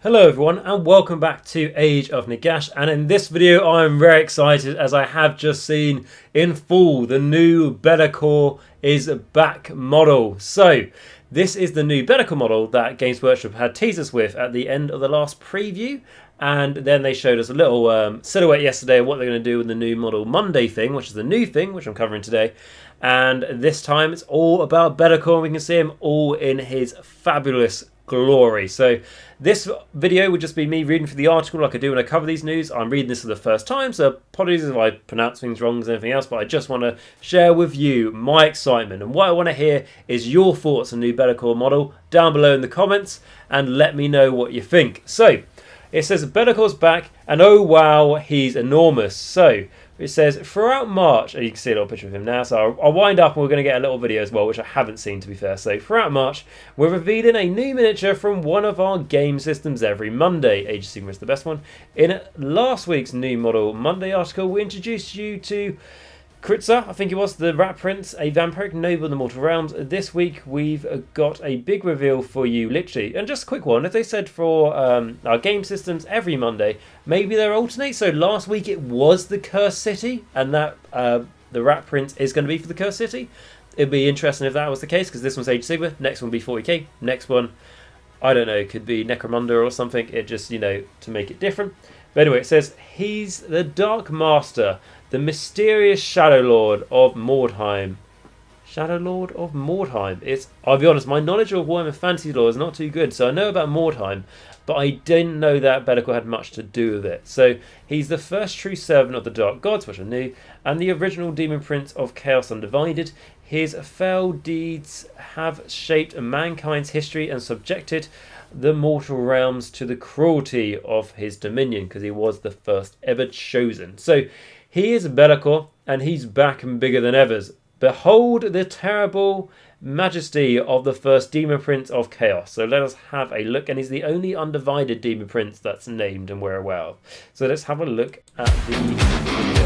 Hello everyone and welcome back to Age of Nagash, and in this video I'm very excited as I have just seen in full the new Be'lakor is back model. So this is the new Be'lakor model that Games Workshop had teased us with at the end of the last preview, and then they showed us a little silhouette yesterday of what they're going to do with the new model Monday thing, which is the new thing which I'm covering today. And this time it's all about Be'lakor. We can see him all in his fabulous glory. So this video would just be me reading through the article like I do when I cover these news. I'm reading this for the first time, so apologies if I pronounce things wrong as anything else, but I just want to share with you my excitement, and what I want to hear is your thoughts on the new Be'lakor model down below in the comments, and let me know what you think. So it says Be'lakor's back, and oh wow, he's enormous. So it says throughout March, and you can see a little picture of him now, so I'll wind up and we're going to get a little video as well, which I haven't seen to be fair. So throughout March, we're revealing a new miniature from one of our game systems every Monday. Age of Sigmar is the best one. In last week's new model Monday article, we introduced you to Kritza, I think it was, the Rat Prince, a vampiric noble in the Mortal Realms. This week we've got a big reveal for you, literally. And just a quick one, if they said for our game systems every Monday, maybe they'll alternate. So last week it was the Cursed City, and that the Rat Prince is going to be for the Cursed City. It'd be interesting if that was the case, because this one's Age of Sigmar, next one will be 40k, next one, I don't know, could be Necromancers or something. It just, you know, to make it different. But anyway, it says he's the Dark Master, the mysterious Shadow Lord of Mordheim. Shadow Lord of Mordheim. I'll be honest, my knowledge of Warhammer Fantasy lore is not too good, so I know about Mordheim, but I didn't know that Be'lakor had much to do with it. So he's the first true servant of the Dark Gods, which I knew, and the original Demon Prince of Chaos Undivided. His fell deeds have shaped mankind's history and subjected the mortal realms to the cruelty of his dominion, because he was the first ever chosen. So he is Be'lakor, and he's back and bigger than ever. Behold the terrible majesty of the first Demon Prince of Chaos. So let us have a look, and he's the only undivided Demon Prince that's named and we're aware of. So let's have a look at the video.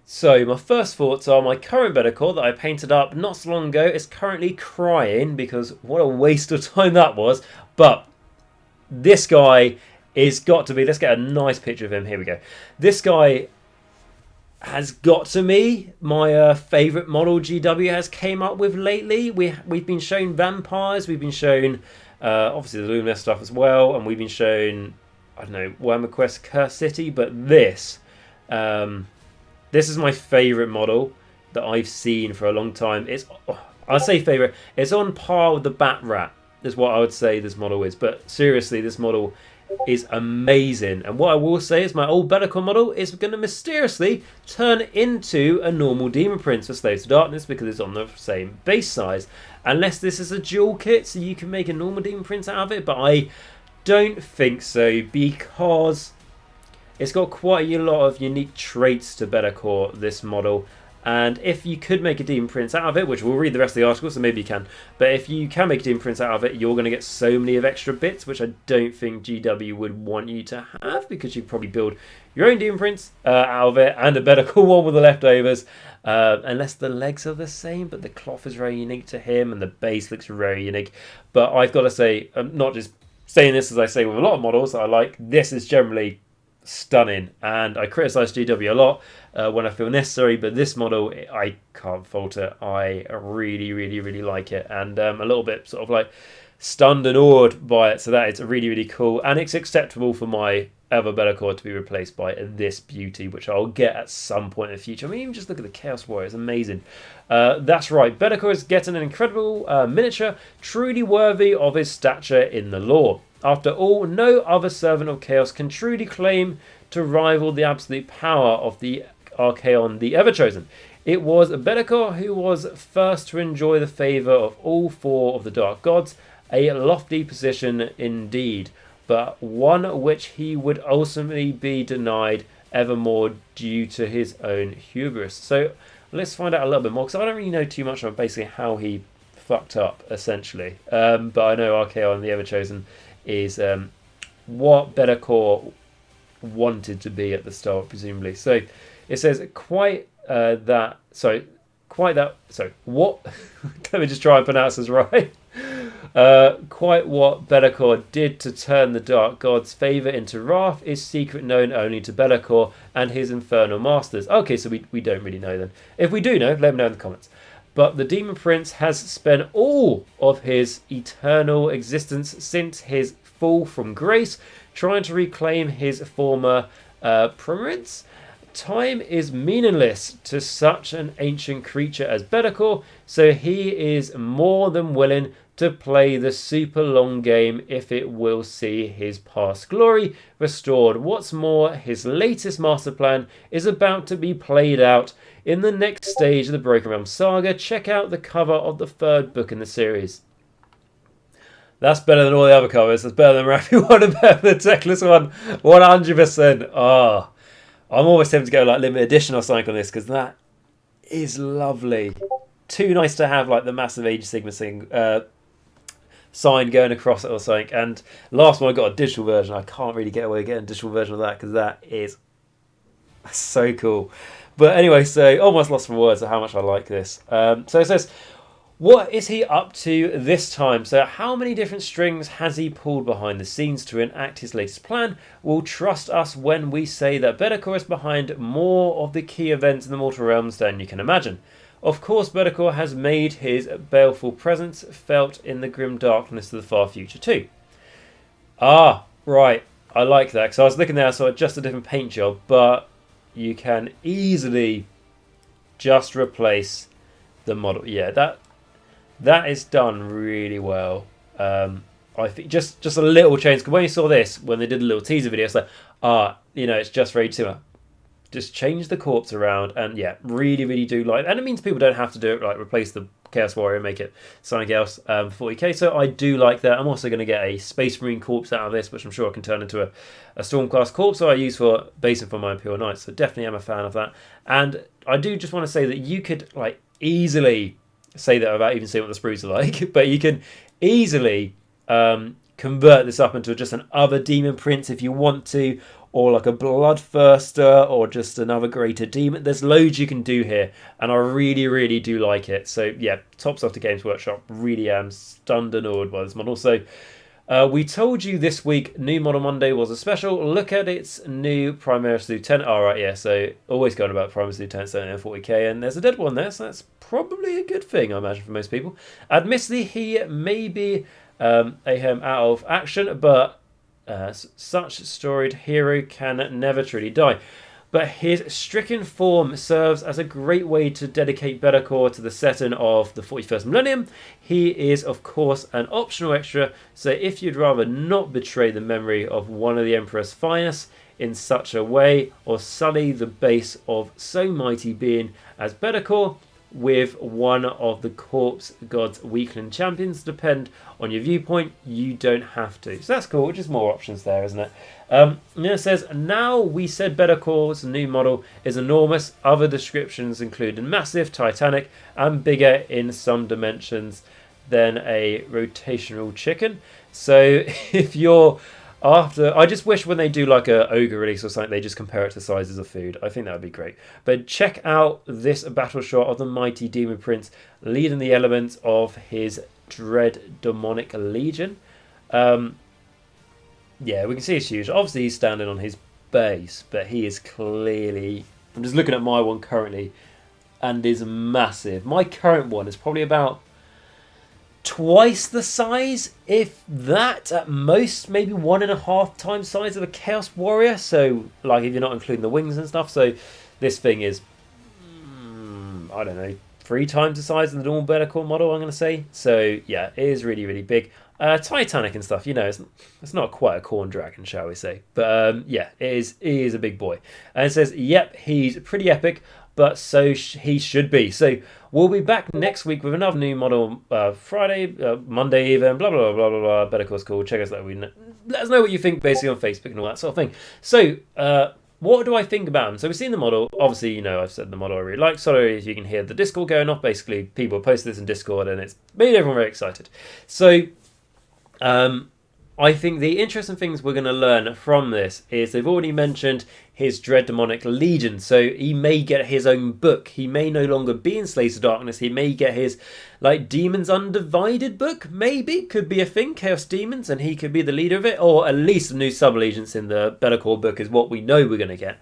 So my first thoughts are my current Be'lakor that I painted up not so long ago is currently crying because what a waste of time that was. But this guy is got to be, let's get a nice picture of him, here we go. This guy has got to me my favourite model GW has came up with lately. We've been shown vampires, we've been shown obviously the Luminous stuff as well, and we've been shown, I don't know, Warhammer Quest Cursed City, but this is my favourite model that I've seen for a long time. I'll say favourite. It's on par with the Bat Rat, is what I would say this model is. But seriously, this model is amazing. And what I will say is my old Be'lakor model is going to mysteriously turn into a normal Demon Prince for Slaves to Darkness because it's on the same base size. Unless this is a dual kit, so you can make a normal Demon Prince out of it. But I don't think so, because it's got quite a lot of unique traits to Be'lakor, this model. And if you could make a Demon Prince out of it, which we'll read the rest of the article, so maybe you can. But if you can make a Demon Prince out of it, you're going to get so many of extra bits, which I don't think GW would want you to have, because you'd probably build your own Demon Prince out of it, and a Be'lakor one with the leftovers. Unless the legs are the same, but the cloth is very unique to him, and the base looks very unique. But I've got to say, I'm not just saying this as I say with a lot of models that I like, this is generally stunning, and I criticise GW a lot when I feel necessary, but this model, I can't fault it. I really, really, really like it, and a little bit sort of like stunned and awed by it, so that it's really, really cool, and it's acceptable for my other Be'lakor to be replaced by this beauty, which I'll get at some point in the future. I mean, even just look at the Chaos Warrior, it's amazing. That's right, Be'lakor is getting an incredible miniature, truly worthy of his stature in the lore. After all, no other servant of Chaos can truly claim to rival the absolute power of the Archaon, the Everchosen. It was Be'lakor who was first to enjoy the favour of all four of the Dark Gods, a lofty position indeed. but one which he would ultimately be denied evermore due to his own hubris. So let's find out a little bit more, because I don't really know too much on basically how he fucked up, essentially. But I know RKO and the Everchosen is what Be'lakor wanted to be at the start, presumably. So it says what let me just try and pronounce this right. Quite what Be'lakor did to turn the dark god's favour into wrath is secret known only to Be'lakor and his infernal masters. Okay, so we don't really know then. If we do know, let me know in the comments. But the Demon Prince has spent all of his eternal existence since his fall from grace trying to reclaim his former prominence. Time is meaningless to such an ancient creature as Be'lakor, so he is more than willing to play the super long game if it will see his past glory restored. What's more, his latest master plan is about to be played out in the next stage of the Broken Realm saga. Check out the cover of the third book in the series. That's better than all the other covers. That's better than Raphy one and better than the Techless one. 100%. Oh, I'm always tempted to go like limited edition or something on this, because that is lovely. Too nice to have like the massive Age of Sigmar sign going across it or something. And last one I got a digital version. I can't really get away getting a digital version of that, because that is so cool. But anyway, so almost lost for words of how much I like this. So it says, what is he up to this time? So how many different strings has he pulled behind the scenes to enact his latest plan? We'll trust us when we say that Be'lakor is behind more of the key events in the Mortal Realms than you can imagine. Of course, Be'lakor has made his baleful presence felt in the grim darkness of the far future too. Ah, right. I like that. So I was looking there, I saw just a different paint job, but you can easily just replace the model. Yeah, that is done really well. I think just a little change. Because when you saw this, when they did a little teaser video, it's like, it's just very similar. Just change the corpse around, and yeah, really, really do like. And it means people don't have to do it, like replace the Chaos Warrior and make it something else for 40k. So I do like that. I'm also going to get a Space Marine corpse out of this, which I'm sure I can turn into a Stormcast corpse, so I use for basing for my Imperial Knights. So definitely am a fan of that. And I do just want to say that you could like easily say that without even seeing what the sprues are like, but you can easily convert this up into just an other Demon Prince if you want to, or like a Bloodthirster, or just another greater demon. There's loads you can do here, and I really, really do like it. So yeah, tops off to Games Workshop. Really am stunned and awed by this model. So we told you this week New Model Monday was a special. Look at its new Primaris Lieutenant. All right, yeah, so always going about Primaris Lieutenant in 40k, and there's a dead one there, so that's probably a good thing, I imagine, for most people. Admittedly, he may be out of action, but such storied hero can never truly die. But his stricken form serves as a great way to dedicate Be'lakor to the setting of the 41st millennium. He is, of course, an optional extra, so if you'd rather not betray the memory of one of the Emperor's finest in such a way, or sully the base of so mighty being as Be'lakor with one of the Corpse God's weakling champions, depend on your viewpoint, you don't have to. So that's cool, just more options there, isn't it? And then it says, now we said Be'lakor's new model is enormous. Other descriptions include massive, titanic, and bigger in some dimensions than a rotational chicken. So if you're after, I just wish when they do like a ogre release or something, they just compare it to sizes of food. I think that would be great. But check out this battle shot of the mighty Demon Prince leading the elements of his dread demonic legion. Yeah, we can see it's huge. Obviously, he's standing on his base, but he is clearly... I'm just looking at my one currently, and is massive. My current one is probably about twice the size, if that, at most, maybe 1.5 times size of a Chaos Warrior. So, like, if you're not including the wings and stuff. So, this thing is, I don't know, 3 times the size of the normal Be'lakor model, I'm going to say. So, yeah, it is really, really big. Titanic and stuff, you know, it's not quite a corn dragon, shall we say. But, yeah, it is a big boy. And it says, yep, he's pretty epic. but so he should be. So we'll be back next week with another new model, Friday, Monday even, blah, blah, blah, blah, blah. Better Call Saul. Check us out. Let us know what you think, basically, on Facebook and all that sort of thing. So, what do I think about him? So we've seen the model. Obviously, you know, I've said the model I really like. Sorry if you can hear the Discord going off. Basically, people posted this in Discord and it's made everyone very excited. So, I think the interesting things we're going to learn from this is they've already mentioned his Dread Demonic Legion. So he may get his own book. He may no longer be in Slaves of Darkness. He may get his, like, Demons Undivided book, maybe. Could be a thing, Chaos Demons, and he could be the leader of it. Or at least a new sub-allegiance in the Better Call book is what we know we're going to get.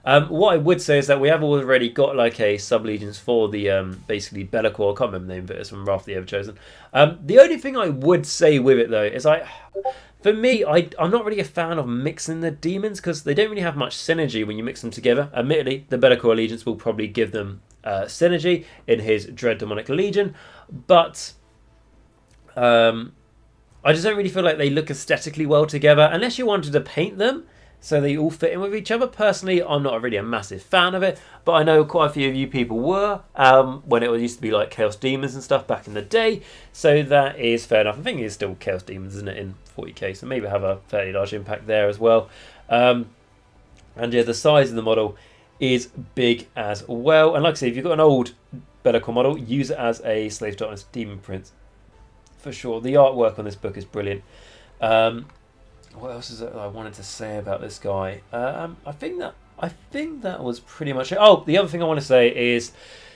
What I would say is that we have already got like a sub-allegiance for the basically Be'lakor. I can't remember the name of it. It's from Wrath the Everchosen. The only thing I would say with it though is for me, I'm not really a fan of mixing the demons because they don't really have much synergy when you mix them together. Admittedly, the Be'lakor allegiance will probably give them synergy in his Dread Demonic Legion, but I just don't really feel like they look aesthetically well together unless you wanted to paint them so they all fit in with each other. Personally, I'm not really a massive fan of it, but I know quite a few of you people were when it used to be like Chaos Demons and stuff back in the day, so that is fair enough. I think it's still Chaos Demons, isn't it, in 40k, so maybe have a fairly large impact there as well. And yeah, the size of the model is big as well, and like I say, if you've got an old Be'lakor model, use it as a Slave Darkness Demon Prince for sure. The artwork on this book is brilliant. What else is it I wanted to say about this guy? I think that was pretty much it. Oh, the other thing I want to say is,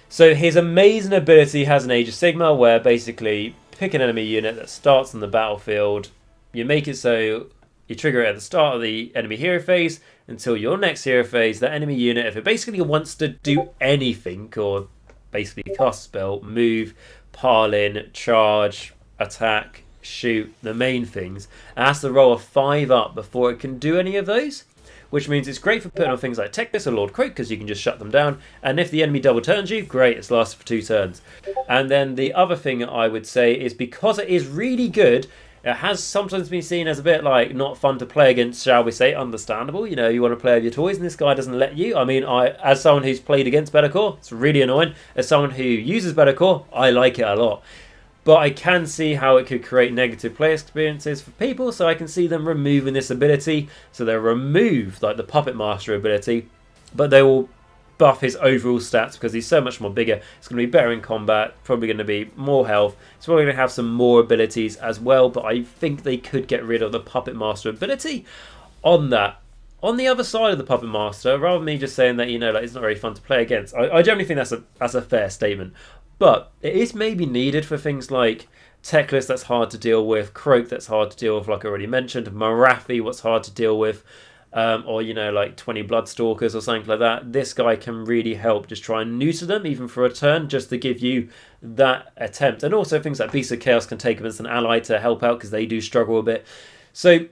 so his amazing ability has an Age of Sigma where basically pick an enemy unit that starts on the battlefield. You make it so you trigger it at the start of the enemy hero phase until your next hero phase. That enemy unit, if it basically wants to do anything or basically cast a spell, move, pile in, charge, attack, shoot, the main things, and has to roll a 5 up before it can do any of those, which means it's great for putting on things like Teclis or Lord Croak because you can just shut them down, and if the enemy double turns you, great, it's lasted for 2 turns. And then the other thing I would say is because it is really good, it has sometimes been seen as a bit like not fun to play against, shall we say. Understandable, you know, you want to play with your toys and this guy doesn't let you. I mean, as someone who's played against Be'lakor, it's really annoying. As someone who uses Be'lakor, I like it a lot. But I can see how it could create negative play experiences for people, so I can see them removing this ability. So they'll remove like the Puppet Master ability, but they will buff his overall stats because he's so much more bigger. It's going to be better in combat, probably going to be more health. It's probably going to have some more abilities as well, but I think they could get rid of the Puppet Master ability on that. On the other side of the Puppet Master, rather than me just saying that, you know, like it's not very fun to play against, I generally think that's a fair statement. But it is maybe needed for things like Teclis that's hard to deal with, Croak that's hard to deal with, like I already mentioned, Marathi what's hard to deal with, or, you know, like 20 Bloodstalkers or something like that. This guy can really help just try and neuter them, even for a turn, just to give you that attempt. And also things like Beast of Chaos can take them as an ally to help out because they do struggle a bit. So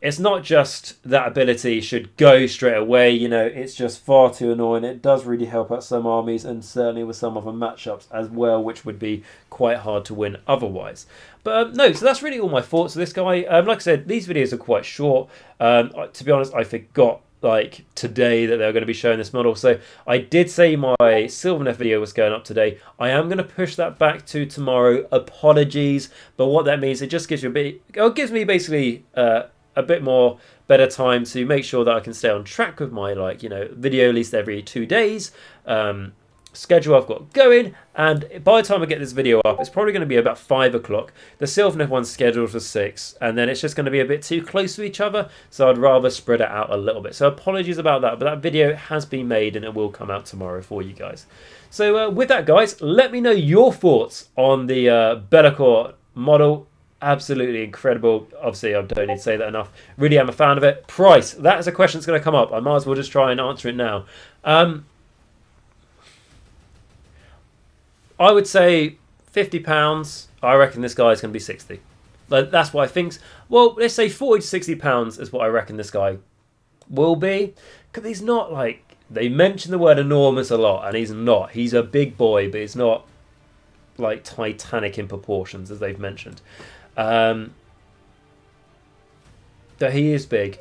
it's not just that ability should go straight away, you know, it's just far too annoying. It does really help out some armies and certainly with some other matchups as well, which would be quite hard to win otherwise. But no, so that's really all my thoughts of this guy. Like I said, these videos are quite short. To be honest, I forgot like today that they were going to be showing this model. So I did say my Sylvaneth video was going up today. I am going to push that back to tomorrow. Apologies. But what that means, it just gives you it gives me basically a bit more better time to make sure that I can stay on track with my, like, you know, video at least every 2 days schedule I've got going. And by the time I get this video up, it's probably going to be about 5 o'clock. The Sylvaneth one's scheduled for 6, and then it's just going to be a bit too close to each other, so I'd rather spread it out a little bit. So apologies about that, but that video has been made and it will come out tomorrow for you guys. So with that, guys, let me know your thoughts on the Be'lakor model. Absolutely incredible. Obviously, I don't need to say that enough. Really am a fan of it. Price. That is a question that's going to come up. I might as well just try and answer it now. I would say £50. I reckon this guy is going to be 60. Like, that's what I think. Well, let's say £40 to £60 is what I reckon this guy will be. Because he's not like... They mention the word enormous a lot, and he's not. He's a big boy, but he's not like Titanic in proportions, as they've mentioned. But he is big.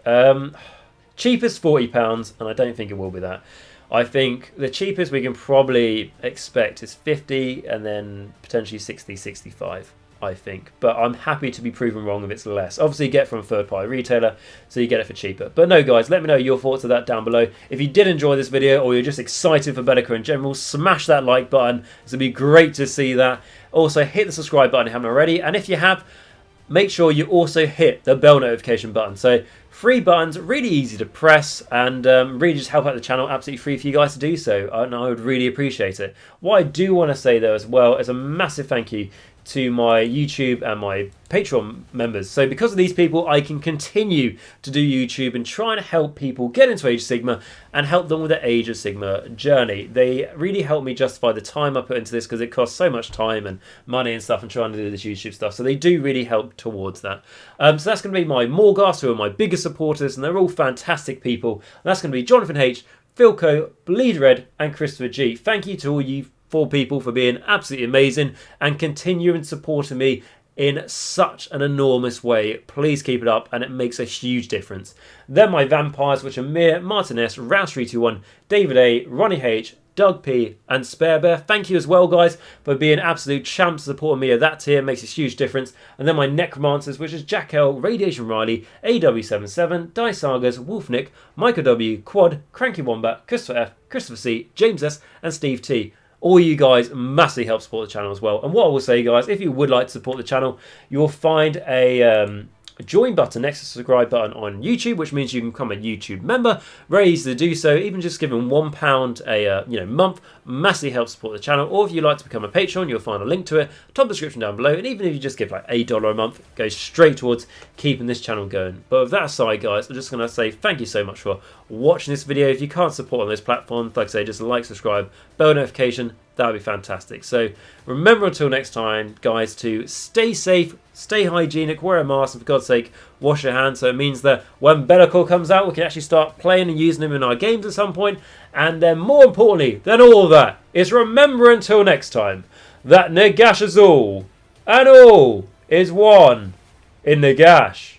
Cheapest £40, and I don't think it will be that. I think the cheapest we can probably expect is 50 and then potentially 60, 65. I think, but I'm happy to be proven wrong if it's less. Obviously, you get from a third-party retailer, so you get it for cheaper. But no, guys, let me know your thoughts of that down below. If you did enjoy this video, or you're just excited for Be'lakor in general, smash that like button. It's gonna be great to see that. Also, hit the subscribe button if you haven't already, and if you have, make sure you also hit the bell notification button. So 3 buttons, really easy to press, and really just help out the channel. Absolutely free for you guys to do so, and I would really appreciate it. What I do want to say though as well is a massive thank you to my YouTube and my Patreon members. So because of these people, I can continue to do YouTube and try and help people get into Age of Sigmar and help them with their Age of Sigmar journey. They really help me justify the time I put into this because it costs so much time and money and stuff and trying to do this YouTube stuff. So they do really help towards that. So that's going to be my Morgasts, who are my biggest supporters, and they're all fantastic people. And that's going to be Johnathan H, Filq, Bleed Red, and Christopher G. Thank you to all you 4 people for being absolutely amazing and continuing supporting me in such an enormous way. Please keep it up, and it makes a huge difference. Then my vampires, which are Mir, Martin S, Rouse321, David A, Ronni H, Doug P, and SpareBear. Thank you as well, guys, for being absolute champs supporting me at that tier. Makes a huge difference. And then my Necromancers, which is Jacq.l, RadiationRiley, AW77, Sagas, WolfNick, Michal W, Quad, Cranky Wombat, Christopher F, Christopher C, James S, and Steve T. All you guys massively help support the channel as well. And what I will say, guys, if you would like to support the channel, you'll find a join button next to the subscribe button on YouTube, which means you can become a YouTube member. Very easy to do so. Even just giving £1 a month massively helps support the channel. Or if you'd like to become a patron, you'll find a link to it, top description down below. And even if you just give like $1 a month, it goes straight towards keeping this channel going. But with that aside, guys, I'm just going to say thank you so much for watching this video. If you can't support on those platforms, like I say, just like, subscribe, bell notification. That would be fantastic. So remember, until next time, guys, to stay safe, stay hygienic, wear a mask, and for God's sake, wash your hands. So it means that when Be'lakor comes out, we can actually start playing and using them in our games at some point. And then more importantly than all of that is remember, until next time, that Nagash is all, and all is one in Nagash.